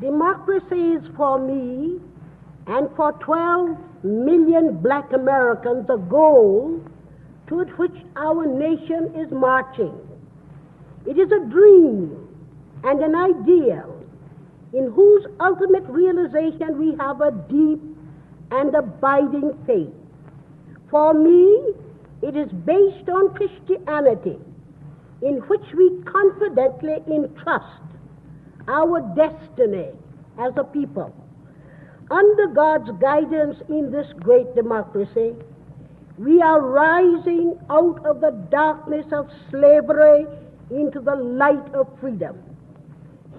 Democracy is for me and for 12 million black Americans a goal toward which our nation is marching. It is a dream and an ideal in whose ultimate realization we have a deep and abiding faith. For me, it is based on Christianity, in which we confidently entrust our destiny as a people. Under God's guidance in this great democracy, we are rising out of the darkness of slavery into the light of freedom.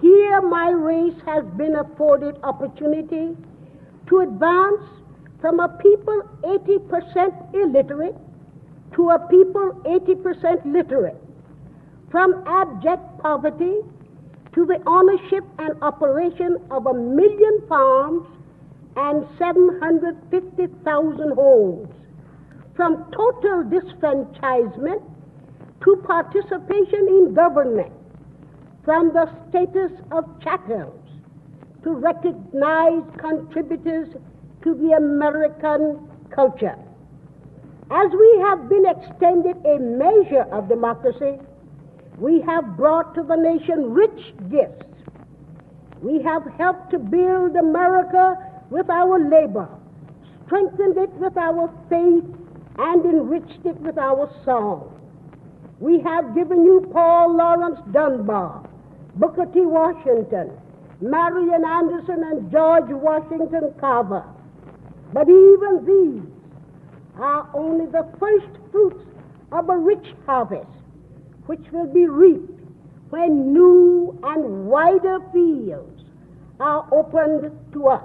Here my race has been afforded opportunity to advance from a people 80% illiterate to a people 80% literate, from abject poverty to the ownership and operation of 1 million farms and 750,000 homes, from total disfranchisement to participation in government, from the status of chattels to recognized contributors to the American culture. As we have been extended a measure of democracy, we have brought to the nation rich gifts. We have helped to build America with our labor, strengthened it with our faith, and enriched it with our song. We have given you Paul Laurence Dunbar, Booker T. Washington, Marian Anderson, and George Washington Carver. But even these are only the first fruits of a rich harvest, which will be reaped when new and wider fields are opened to us.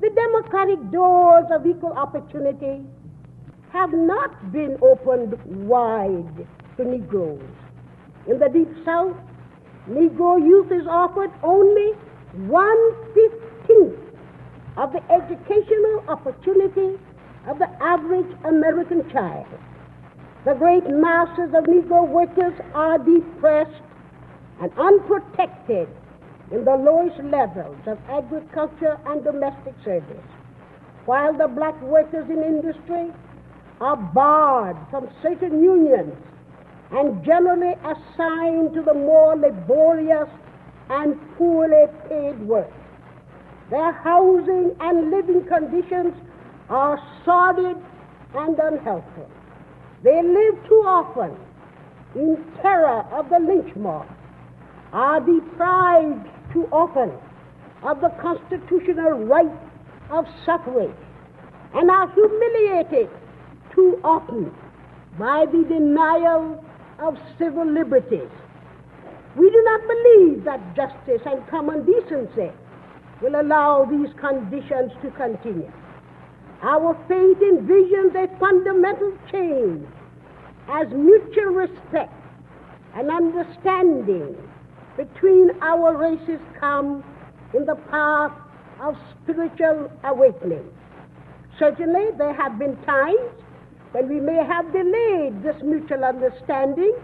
The democratic doors of equal opportunity have not been opened wide to Negroes. In the Deep South, Negro youth is offered only 1/15 of the educational opportunity of the average American child. The great masses of Negro workers are depressed and unprotected in the lowest levels of agriculture and domestic service, while the black workers in industry are barred from certain unions and generally assigned to the more laborious and poorly paid work. Their housing and living conditions are sordid and unhealthy. They live too often in terror of the lynch mob, are deprived too often of the constitutional right of suffrage, and are humiliated too often by the denial of civil liberties. We do not believe that justice and common decency will allow these conditions to continue. Our faith envisions a fundamental change as mutual respect and understanding between our races come in the path of spiritual awakening. Certainly, there have been times when we may have delayed this mutual understanding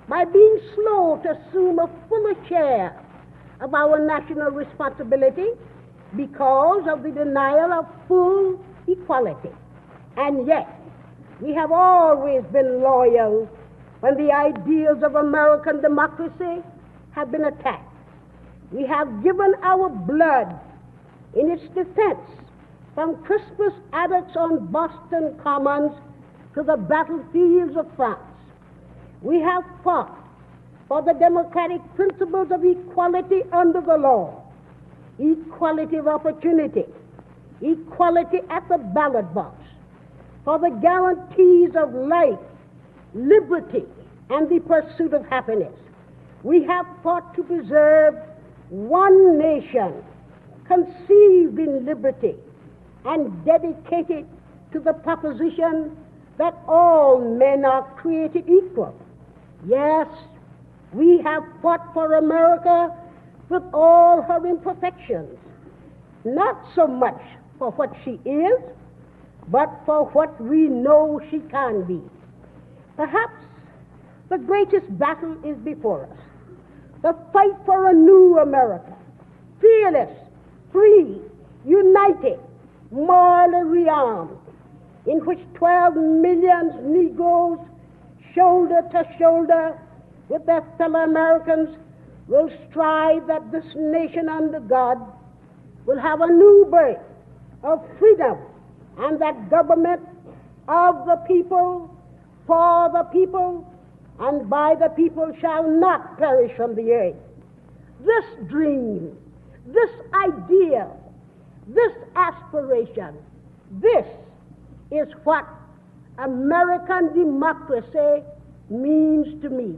by being slow to assume a fuller share of our national responsibility because of the denial of full equality. And yet, we have always been loyal when the ideals of American democracy have been attacked. We have given our blood in its defense, from Crispus Attucks on Boston Commons to the battlefields of France. We have fought for the democratic principles of equality under the law, equality of opportunity, equality at the ballot box, for the guarantees of life, liberty, and the pursuit of happiness. We have fought to preserve one nation conceived in liberty and dedicated to the proposition that all men are created equal. Yes, we have fought for America with all her imperfections, not so much for what she is, but for what we know she can be. Perhaps the greatest battle is before us, the fight for a new America, free fearless, free, united, morally rearmed, in which 12 million Negroes, shoulder to shoulder with their fellow Americans, will strive that this nation under God will have a new birth of freedom, and that government of the people, for the people, and by the people shall not perish from the earth. This dream, this idea, this aspiration, this is what American democracy means to me.